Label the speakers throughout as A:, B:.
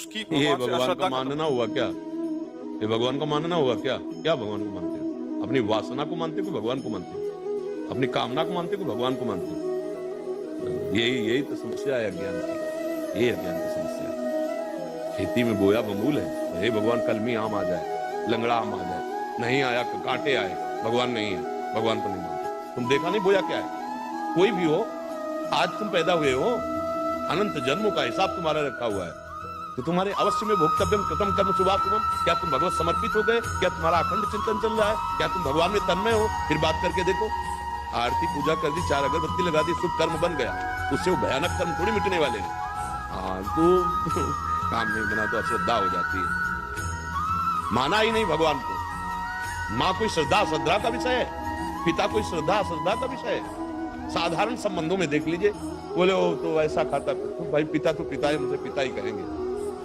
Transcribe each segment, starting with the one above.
A: उसकी
B: ये
A: भगवान से
B: भगवान का
A: अश्रद्धा
B: मानना हुआ क्या? ये भगवान का मानना हुआ क्या? क्या भगवान को मानते हो? अपनी वासना को मानते हो कि भगवान को मानते हो? अपनी कामना को मानते हो कि भगवान को मानते हो? यही यही तो समस्या है अज्ञान की। यही अज्ञान की समस्या है। खेती में बोया बमूल है, हे भगवान कल में आम आ जाए, लंगड़ा आम आ जाए, नहीं आया कांटे आए, भगवान नहीं है, भगवान को नहीं मानते। तुम देखा नहीं बोया क्या है? कोई भी हो, आज तुम पैदा हुए हो, अनंत जन्मों का हिसाब तुम्हारा रखा हुआ है, तो तुम्हारे अवश्य में भोक्तव्यम कृतम कर्म शुभाशुभम। क्या तुम भगवत समर्पित हो गए? क्या तुम्हारा अखंड चिंतन चल रहा है? क्या तुम भगवान में तन्मय हो? फिर बात करके देखो, आरती पूजा कर दी, 4 अगरबत्ती लगा दी, शुभ कर्म बन गया, उससे वो भयानक कर्म थोड़ी मिटने वाले हैं। हाँ तो काम नहीं बना तो अश्रद्धा हो जाती है। माना ही नहीं भगवान को। माँ कोई श्रद्धा का विषय है, पिता कोई श्रद्धा का विषय है। साधारण संबंधों में देख लीजिए, बोले वो तो ऐसा खाता, तो भाई पिता तो पिता है, मुझे पिता ही कहेंगे।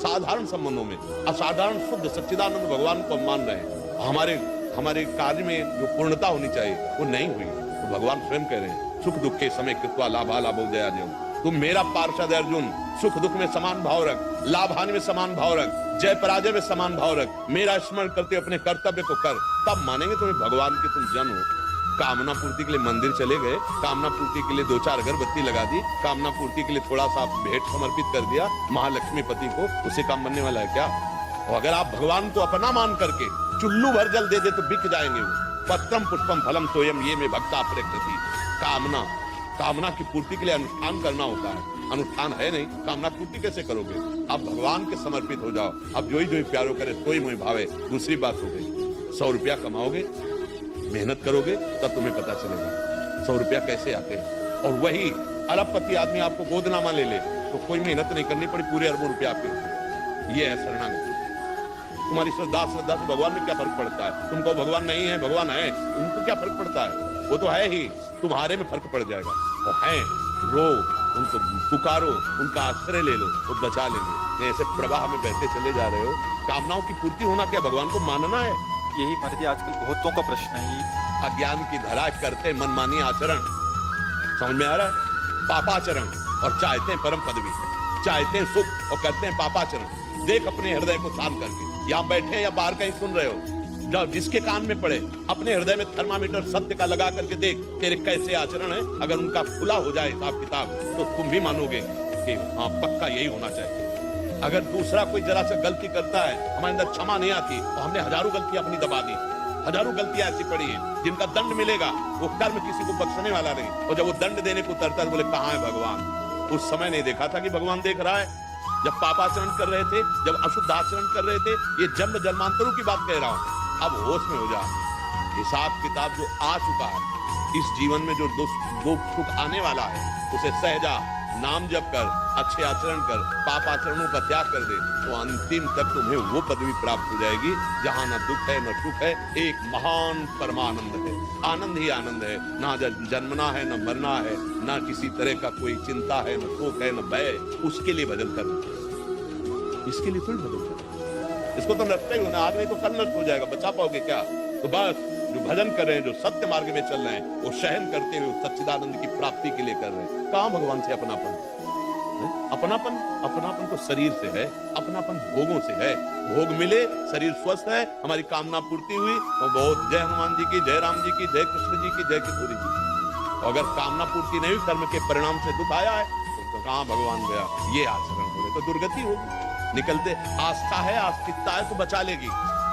B: साधारण संबंधों में असाधारण शुद्ध सच्चिदानंद भगवान को हम मान रहे हैं, हमारे कार्य में जो पूर्णता होनी चाहिए वो नहीं हुई, तो भगवान स्वयं कह रहे हैं सुख दुख के समय कृत्वा लाभा लाभो दया जय। तुम मेरा पार्षद अर्जुन, सुख दुख में समान भाव रख, लाभ हानि में समान भाव रख, जय पराजय में समान भाव रख, मेरा स्मरण करते अपने कर्तव्य को कर, तब मानेंगे तुम्हें भगवान के तुम जन हो। कामना पूर्ति के लिए मंदिर चले गए, कामना पूर्ति के लिए 2-4 अगरबत्ती लगा दी, कामना पूर्ति के लिए थोड़ा सा भेंट समर्पित कर दिया महालक्ष्मी पति को, उससे काम बनने वाला है क्या? और अगर आप भगवान को अपना मान करके चुल्लू भर जल दे दे तो बिक जाएंगे वो। पत्रम पुष्पम फलम सोयम ये में भक्ता प्रकृति। कामना की पूर्ति के लिए अनुष्ठान करना होता है, अनुष्ठान है नहीं, कामना पूर्ति कैसे करोगे? आप भगवान के समर्पित हो जाओ। अब जो ही प्यारो करे सोई मोहि भावे। दूसरी बात हो गई, 100 रुपया कमाओगे, मेहनत करोगे तब तुम्हें पता चलेगा 100 रुपया कैसे आते हैं। और वही अरबपति आदमी आपको गोदनामा ले ले तो कोई मेहनत नहीं करनी पड़ी, पूरे अरबों रुपया आपके। ये है शरणागति। तुम्हारी श्रद्धा से भगवान में क्या फर्क पड़ता है? तुमको भगवान नहीं है, भगवान है, उनको क्या फर्क पड़ता है? वो तो है ही, तुम्हारे में फर्क पड़ जाएगा। वो है, रो, उनको पुकारो, उनका आश्रय ले लो, वो बचा लेंगे। ऐसे प्रवाह में बहते चले जा रहे हो। कामनाओं की पूर्ति होना क्या भगवान को मानना है?
A: यही महाराज जी आजकल बहुतों का प्रश्न है।
B: अज्ञान की धरा करते मनमानी आचरण, समझ में आ रहा है? पापाचरण, और चाहते हैं परम पदवी, चाहते हैं सुख और करते हैं पापाचरण। देख अपने हृदय को शांत करके, यहाँ बैठे या बाहर कहीं सुन रहे हो, जब जिसके कान में पड़े अपने हृदय में थर्मामीटर सत्य का लगा करके देख तेरे कैसे आचरण है। अगर उनका खुला हो जाए हिसाब किताब तो तुम भी मानोगे कि हाँ पक्का यही होना चाहिए। अगर दूसरा कोई जरा सा गलती करता है, हमारे अंदर क्षमा नहीं आती, तो हमने हजारों गलतियां अपनी दबा दी। हजारों गलतियां ऐसी पड़ी हैं जिनका दंड मिलेगा, वो कर्म किसी को बख्शने वाला नहीं। और जब वो दंड देने को उतरता है बोले कहाँ है भगवान? उस समय नहीं देखा था कि भगवान देख रहा है। जब पापाचरण कर रहे थे, जब अशुद्ध आचरण कर रहे थे, ये जन्म जन्मांतरों की बात कह रहा हूं। अब होश में हो जा। हिसाब किताब जो आ चुका है, इस जीवन में जो दुख सुख आने वाला है उसे सहजा, नाम जप कर, अच्छे आचरण कर, पाप आचरणों का त्याग कर दे, तो अंतिम तक तुम्हें वो पदवी प्राप्त हो जाएगी जहां न दुख है न सुख है, एक महान परमानंद है। आनंद ही आनंद है, ना जन्मना है न मरना है, ना किसी तरह का कोई चिंता है, न शोक है, न भय। उसके लिए भजन करना, इसके लिए थोड़ी भजन करना। इसको तो नष्ट ही होना, आज नहीं तो कल नष्ट हो जाएगा, बचा पाओगे क्या? तो बस जो भजन कर रहे हैं, जो सत्य मार्ग में चल रहे हैं, वो सहन करते हुए सच्चिदानंद की प्राप्ति के लिए कर रहे हैं। कहां भगवान से अपनापन? अपनापन तो शरीर से है, अपनापन भोगों से है। भोग मिले, शरीर स्वस्थ है, हमारी कामना पूर्ति हुई, तो बहुत जय हनुमान जी की, जय राम जी की, जय कृष्ण जी की, जय किशोरी जी की। अगर कामना पूर्ति नहीं हुई, कर्म के परिणाम से दुख आया है, तो कहां भगवान गया? ये आचरण हो रहे तो दुर्गति होगी। निकलते आस्था है, आस्तिकता है तो बचा लेगी।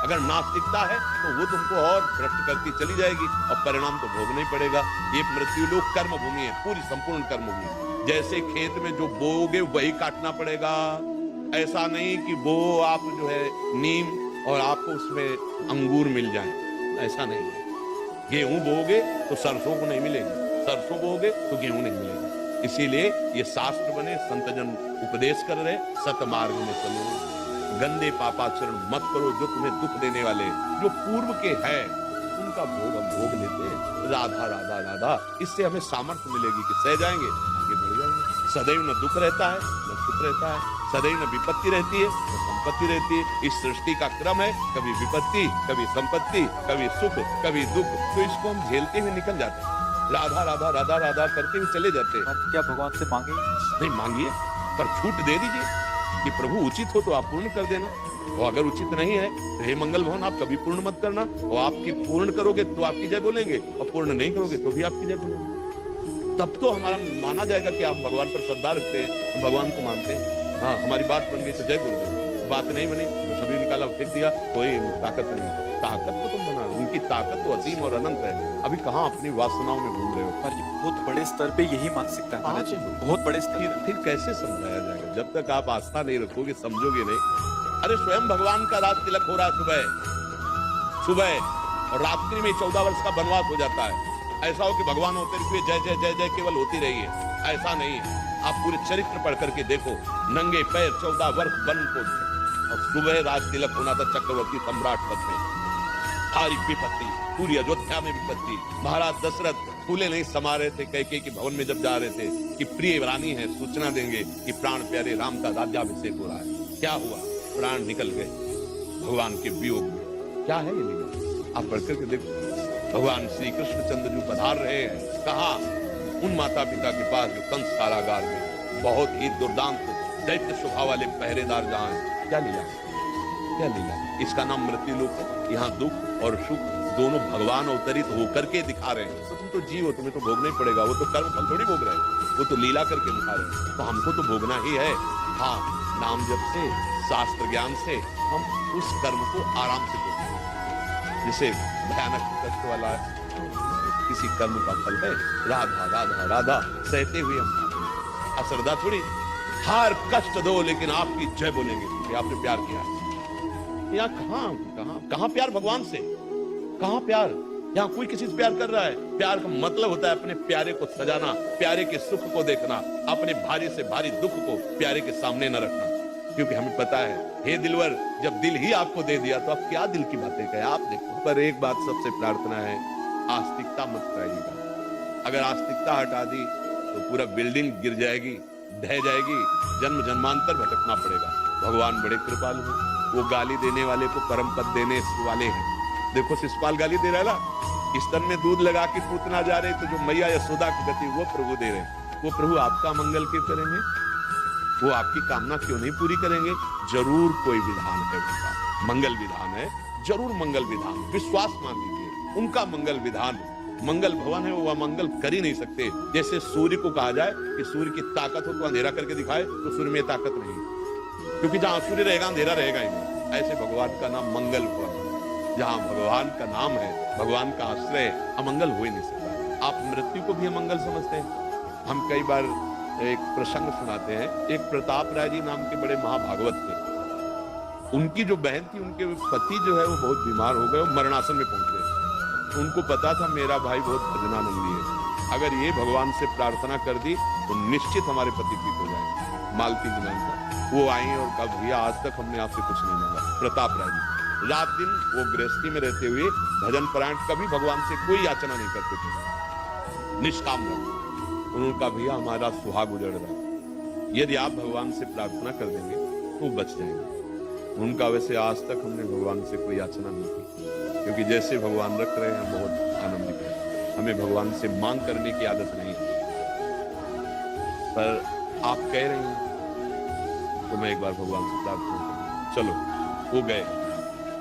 B: अगर नास्तिकता है तो वो तुमको और भ्रष्ट करती चली जाएगी और परिणाम तो भोगना ही पड़ेगा। ये मृत्यु लोक कर्म भूमि है, पूरी संपूर्ण कर्म भूमि। जैसे खेत में जो बोओगे वही काटना पड़ेगा, ऐसा नहीं कि बो आप जो है नीम और आपको उसमें अंगूर मिल जाए, ऐसा नहीं है। गेहूं बोओगे तो सरसों को नहीं मिलेगी, सरसों बोओगे तो गेहूं नहीं मिलेगा। इसीलिए ये शास्त्र बने, संतजन उपदेश कर रहे, सतमार्ग में चलो, गंदे पापाचरण मत करो जो तुम्हें दुख देने वाले, जो पूर्व के है उनका भोग हम भोग लेते हैं। राधा राधा राधा, इससे हमें सामर्थ्य मिलेगी कि सह जाएंगे, आगे बढ़ जाएंगे। सदैव न दुख रहता है न सुख रहता है, सदैव न विपत्ति रहती है न संपत्ति रहती है। इस सृष्टि का क्रम है, कभी विपत्ति, कभी संपत्ति, कभी सुख, कभी दुख, तो इसको हम झेलते हुए निकल जाते हैं। राधा राधा राधा राधा करते हुए चले जाते हैं।
A: क्या भगवान से मांगे?
B: नहीं मांगिए, पर छूट दे दीजिए। कि प्रभु उचित हो तो आप पूर्ण कर देना, और अगर उचित नहीं है तो हे मंगल भवन आप कभी पूर्ण मत करना, और आपकी पूर्ण करोगे तो आपकी जय बोलेंगे और पूर्ण नहीं करोगे तो भी आपकी जय बोलेंगे। तब तो हमारा माना जाएगा कि आप भगवान पर श्रद्धा रखते हैं, हम भगवान को मानते हैं। हाँ, हमारी बात बन गई तो जय गुरुदेव, बात नहीं बनी तो सभी निकाला फेंक दिया, कोई ताकत नहीं। ताकत तो तुम बना, उनकी ताकत तो असीम और अनंत है। अभी कहाँ अपनी वासनाओं में घूम रहे हो।
A: पर ये बहुत बड़े स्तर पे यही मानसिकता है महाराज जी, बहुत बड़े स्तर पे।
B: फिर कैसे समझाया जाएगा जब तक आप आस्था नहीं रखोगे, समझोगे नहीं। अरे स्वयं भगवान का राज तिलक हो रहा है सुबह और रात्रि में 14 वर्ष का वनवास हो जाता है। ऐसा हो कि भगवान होते हुए जय जय जय जय केवल होती रही है, ऐसा नहीं है। आप पूरे चरित्र पढ़ करके देखो, नंगे पैर 14 वर्ष वन को, और सुबह राज तिलक होना था चक्रवर्ती सम्राट पद में। सारी विपत्ति, पूरी अयोध्या में विपत्ति। महाराज दशरथ फूले नहीं समा रहे थे कैकेयी के भवन में जब जा रहे थे कि प्रिय रानी है, सूचना देंगे कि प्राण प्यारे राम का राज्याभिषेक हो रहा है। क्या हुआ? प्राण निकल गए भगवान के वियोग में। क्या है ये लीला? आप पढ़ करके देखो। भगवान श्री कृष्णचंद्र जी पधार रहे हैं, कहा उन माता पिता के पास जो कंस कारागार में बहुत ही दुर्दांत दैत्य स्वभाव वाले पहरेदार जहां हैं। क्या लीला, क्या लीला? इसका नाम मृत्यु लोक है। यहाँ दुख और सुख दोनों भगवान अवतरित होकर के दिखा रहे हैं। तो तुम तो जीव हो, तुम्हें तो भोगना ही पड़ेगा। वो तो कर्म फल थोड़ी भोग रहे हैं, वो तो लीला करके दिखा रहे हैं। तो हमको तो भोगना ही है। हाँ, नाम जप से, शास्त्र ज्ञान से हम उस कर्म को आराम से भोगेंगे। जिसे भयानक कष्ट वाला किसी कर्म का फल है, राधा राधा राधा सहते हुए हम अश्रद्धा थोड़ी। हर कष्ट दो लेकिन आपकी जय बोलेंगे क्योंकि आपने प्यार किया। यहाँ कहाँ प्यार भगवान से? कहाँ प्यार? यहाँ कोई किसी से प्यार कर रहा है? प्यार का मतलब होता है अपने प्यारे को सजाना, प्यारे के सुख को देखना, अपने भारी से भारी दुख को प्यारे के सामने न रखना। क्योंकि हमें पता है, हे दिलवर, जब दिल ही आपको दे दिया तो आप क्या दिल की बातें कहें? आप देखो। पर एक बात सबसे प्रार्थना है, आस्तिकता मत कराइएगा। अगर आस्तिकता हटा दी तो पूरा बिल्डिंग गिर जाएगी, ढह जाएगी, जन्म जन्मांतर भटकना पड़ेगा। भगवान बड़े कृपालु हैं, वो गाली देने वाले को परम पद देने वाले हैं। देखो शिशुपाल गाली दे रहा है, स्तन में दूध लगा के पूतना जा रहे, तो जो मैया यशोदा की गति वो प्रभु दे रहे हैं। वो प्रभु आपका मंगल क्यों करेंगे? वो आपकी कामना क्यों नहीं पूरी करेंगे? जरूर कोई विधान है उनका, मंगल विधान है, जरूर मंगल विधान। विश्वास मान लीजिए, उनका मंगल विधान मंगल भवन है, वो मंगल कर ही नहीं सकते। जैसे सूर्य को कहा जाए कि सूर्य की ताकत हो तो अंधेरा करके दिखाए, तो सूर्य में ताकत नहीं, क्योंकि जहां सूर्य रहेगा अंधेरा रहेगा ही नहीं। ऐसे भगवान का नाम मंगल भवन, जहां भगवान का नाम है, भगवान का आश्रय, अमंगल हो ही नहीं सकता। आप मृत्यु को भी अमंगल समझते हैं। हम कई बार एक प्रसंग सुनाते हैं। एक प्रताप राय जी नाम के बड़े महाभागवत थे। उनकी जो बहन थी, उनके पति जो है वो बहुत बीमार हो गए, मरणासन में पहुंच गए। उनको पता था मेरा भाई बहुत भजनानंदी है, अगर ये भगवान से प्रार्थना कर दी तो निश्चित हमारे पति ठीक हो जाएंगे। मालती जी नाम का वो आई और कहा, भैया आज तक हमने आपसे कुछ नहीं मांगा। प्रताप राय जी रात दिन वो गृहस्थी में रहते हुए भजन परायण, कभी भगवान से कोई याचना नहीं करते थे, निष्काम रहते। उन्होंने कहा, भैया हमारा सुहाग उजड़ रहा है, यदि आप भगवान से प्रार्थना कर देंगे तो बच जाएंगे। उनका वैसे आज तक हमने भगवान से कोई याचना नहीं की, क्योंकि जैसे भगवान रख रहे हैं बहुत आनंदित है। हमें भगवान से मांग करने की आदत नहीं है। पर आप कह रहे हैं तो मैं एक बार भगवान से प्रार्थना करूं। चलो, वो गए।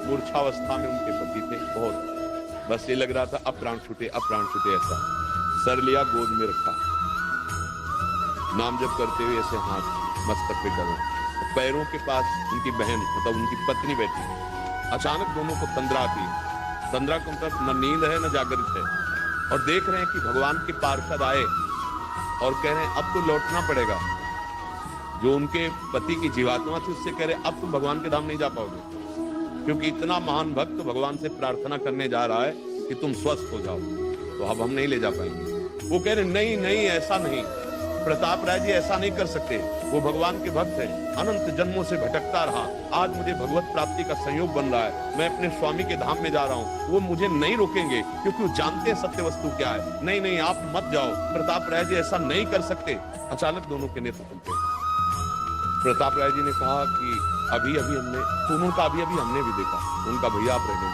B: मूर्छावस्था में उनके पति थे, बहुत बस ये लग रहा था अब प्राण छूटे, अब प्राण छूटे। ऐसा सर लिया, गोद में रखा, नाम जप करते हुए ऐसे हाथ मस्तक पे कर, पैरों के पास उनकी बहन मतलब उनकी पत्नी बैठी। अचानक दोनों को तंद्रा आती है। तंद्रा को मतलब न नींद है न जागृत है, और देख रहे हैं कि भगवान के पार्षद आए और कह रहे हैं अब तो लौटना पड़ेगा। जो उनके पति की जीवात्मा थी उससे कह रहे अब तुम भगवान के धाम नहीं जा पाओगे, क्योंकि इतना महान भक्त भगवान से प्रार्थना करने जा रहा है कि तुम स्वस्थ हो जाओ, तो अब हम नहीं ले जा पाएंगे। वो कह रहे नहीं नहीं, ऐसा नहीं, प्रताप राय जी ऐसा नहीं कर सकते, वो भगवान के भक्त है, अनंत जन्मों से भटकता रहा, आज मुझे भगवत प्राप्ति का संयोग बन रहा है, मैं अपने स्वामी के धाम में जा रहा हूँ, वो मुझे नहीं रोकेंगे क्योंकि वो जानते हैं सत्य वस्तु क्या है। नहीं नहीं, आप मत जाओ, प्रताप राय जी ऐसा नहीं कर सकते। अचानक दोनों के नेत्र खुलते। प्रताप राय जी ने कहा कि अभी अभी हमने, तो उनका अभी अभी हमने भी देखा। उनका भैया आप रह गए,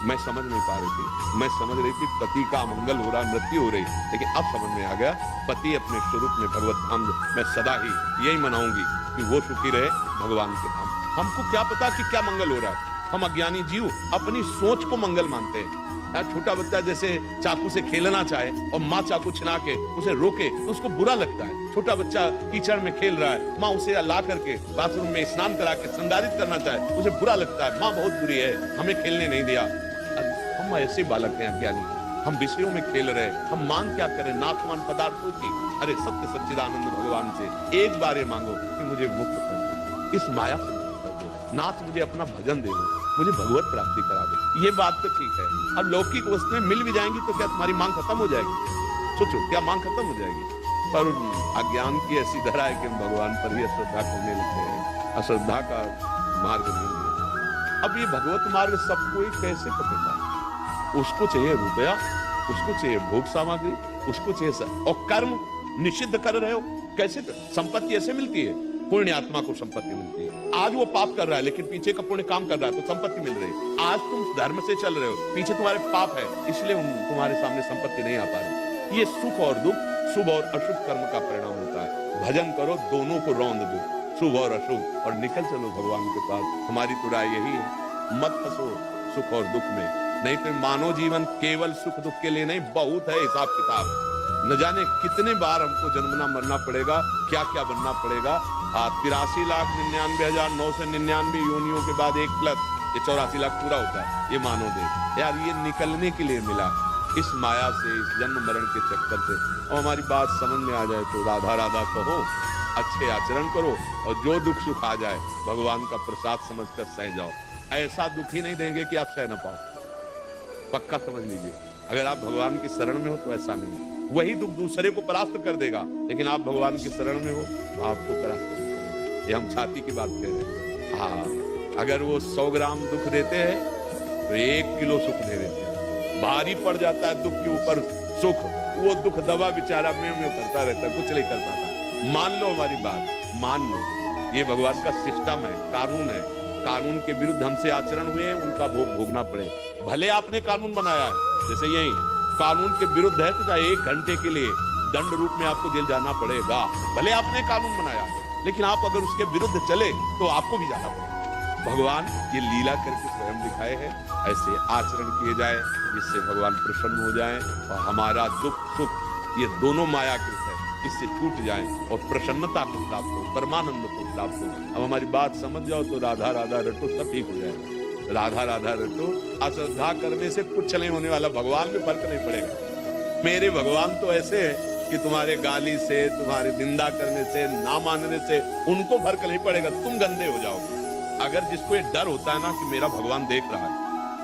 B: मैं समझ नहीं पा रही थी। मैं समझ रही थी पति का अमंगल हो रहा, मृत्यु हो रही, लेकिन अब समझ में आ गया पति अपने स्वरूप में भगवत धाम मैं सदा ही यही मनाऊंगी कि वो सुखी रहे भगवान के धाम। हमको क्या पता कि क्या मंगल हो रहा है। हम अज्ञानी जीव अपनी सोच को मंगल मानते हैं। छोटा बच्चा जैसे चाकू से खेलना चाहे और माँ चाकू छिना के उसे रोके तो उसको बुरा लगता है। छोटा बच्चा कीचड़ में खेल रहा है, माँ उसे ला करके बाथरूम में स्नान करा के संदारित करना चाहे, उसे बुरा लगता है, माँ बहुत बुरी है, हमें खेलने नहीं दिया। हम ऐसे बालक हैं अज्ञानी, हम विषयों में खेल रहे, हम मांग क्या करें नाथवान पदार्थों की। अरे सत्य सच्चिदानंद भगवान से एक बार ये मांगो कि मुझे मुक्त कर दो, इस माया से मुक्त कर दो, नाथ मुझे अपना भजन दे दो, मुझे भगवत प्राप्ति करा दो। ये बात तो ठीक है। अब लौकिक वस्तुएं मिल भी जाएंगी तो क्या तुम्हारी मांग खत्म हो जाएगी? सोचो, क्या मांग खत्म हो जाएगी? पर अज्ञान की ऐसी धरा है कि हम भगवान पर ही अश्रद्धा करने लगते हैं। अश्रद्धा का मार्ग नहीं है। अब ये भगवत मार्ग सबको ही कैसे पकड़ता है? उसको चाहिए रुपया, उसको चाहिए भोग सामग्री, उसको चाहिए और कर्म निषिद्ध कर रहे हो। कैसे संपत्ति ऐसे मिलती है? पुण्य आत्मा को संपत्ति मिलती है। आज वो पाप कर रहा है लेकिन पीछे का पुण्य काम कर रहा है तो संपत्ति मिल रही है। आज तुम धर्म से चल रहे हो, पीछे तुम्हारे पाप है, इसलिए तुम्हारे सामने संपत्ति नहीं आ पा रही। ये सुख और दुख, शुभ और अशुभ कर्म का परिणाम होता है। भजन करो, दोनों को रौंद दो, शुभ और अशुभ, और निकल चलो भगवान के पास। हमारी तो राय यही है, मत फंसो सुख और दुख में। नहीं तो मानव जीवन केवल सुख दुख के लिए नहीं, बहुत है हिसाब किताब। न जाने कितने बार हमको जन्मना मरना पड़ेगा, क्या क्या बनना पड़ेगा। 83,99,999 योनियों के बाद एक प्लस ये 84 लाख पूरा होता है। ये मानो दे यार, ये निकलने के लिए मिला इस माया से, इस जन्म मरण के चक्कर से। और हमारी बात समझ में आ जाए तो राधा राधा कहो, अच्छे आचरण करो, और जो दुख सुख आ जाए भगवान का प्रसाद समझकर सह जाओ। ऐसा दुख ही नहीं देंगे कि आप सह न पाओ, पक्का समझ लीजिए। अगर आप भगवान की शरण में हो तो ऐसा नहीं। वही दुख दूसरे को परास्त कर देगा, लेकिन आप भगवान की शरण में हो तो आपको परास्त नहीं करेगा। ये हम छाती की बात कह रहे हैं। हाँ, अगर वो 100 ग्राम दुख देते हैं तो 1 किलो सुख दे देते हैं। भारी पड़ जाता है दुख के ऊपर सुख, वो दुख दबा बेचारा में करता रहता, कुछ नहीं कर पाता। मान लो हमारी बात, मान लो ये भगवान का सिस्टम है, कानून है। कानून के विरुद्ध हमसे आचरण हुए, उनका भोग भोगना पड़े। भले आपने कानून बनाया है, जैसे यही कानून के विरुद्ध है तो चाहे 1 घंटे के लिए दंड रूप में आपको जेल जाना पड़ेगा। भले आपने कानून बनाया, लेकिन आप अगर उसके विरुद्ध चले तो आपको भी जाना पड़ेगा। भगवान ये लीला करके स्वयं दिखाए हैं, ऐसे आचरण किए जाए जिससे भगवान प्रसन्न हो जाए और हमारा दुख सुख ये दोनों मायाकृत है, इससे छूट जाए और प्रसन्नता को प्राप्त हो, परमानंद को प्राप्त हो। अब हमारी बात समझ जाओ तो राधा राधा रटो, सब ठीक हो जाएगा। राधा राधा रटो, अश्रद्धा करने से कुछ नहीं होने वाला, भगवान में फर्क नहीं पड़ेगा। मेरे भगवान तो ऐसे है कि तुम्हारे गाली से, तुम्हारे निंदा करने से, ना मानने से उनको फर्क नहीं पड़ेगा, तुम गंदे हो जाओगे। अगर जिसको ये डर होता है ना कि मेरा भगवान देख रहा है,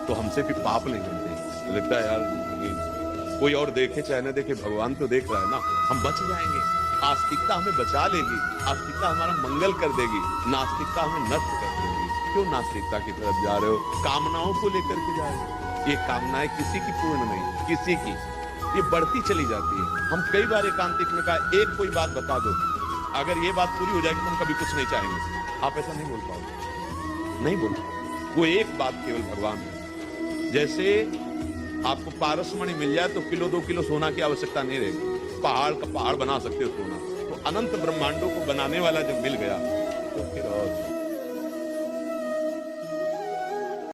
B: तो हमसे फिर पाप नहीं करते। लगता है यार कोई और देखे चाहे ना देखे, भगवान तो देख रहा है ना, हम बच जाएंगे। आस्तिकता हमें बचा लेगी, आस्तिकता हमारा मंगल कर देगी, नास्तिकता हमें नष्ट कर देगी। क्यों नास्तिकता की तरफ जा रहे हो? कामनाओं को लेकर के जा रहे हो। ये कामनाएं किसी की पूर्ण नहीं, किसी की, ये बढ़ती चली जाती है। हम कई बार एकांतिक में कहा, एक कोई बात बता दो, अगर ये बात पूरी हो जाएगी तो हम कभी कुछ नहीं चाहेंगे। आप ऐसा नहीं बोल पाओगे, नहीं बोल पाओगे। वो एक बात केवल भगवान है। जैसे आपको पारसमणि मिल जाए तो किलो 2 किलो सोना की आवश्यकता नहीं रहेगी, पहाड़ का पहाड़ बना सकते हो सोना। तो अनंत ब्रह्मांडों को बनाने वाला जब मिल गया तो फिर